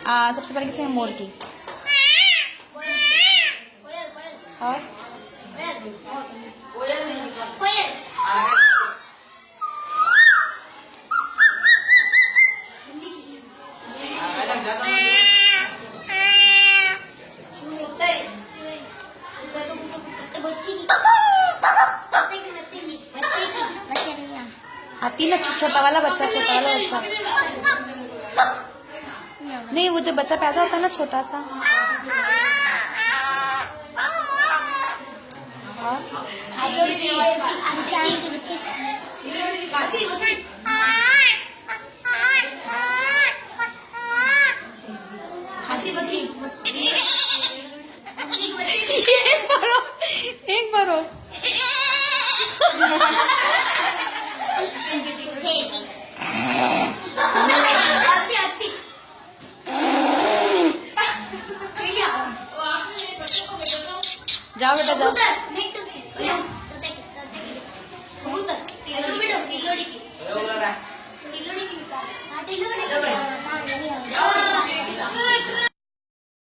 सबसे पहले किसे है? मोर की। और हाथी ना, छोटा वाला बच्चा, छोटा वाला बच्चा नहीं, वो जब बच्चा पैदा होता है ना छोटा सा। एक बार जाओ बेटा जाओ।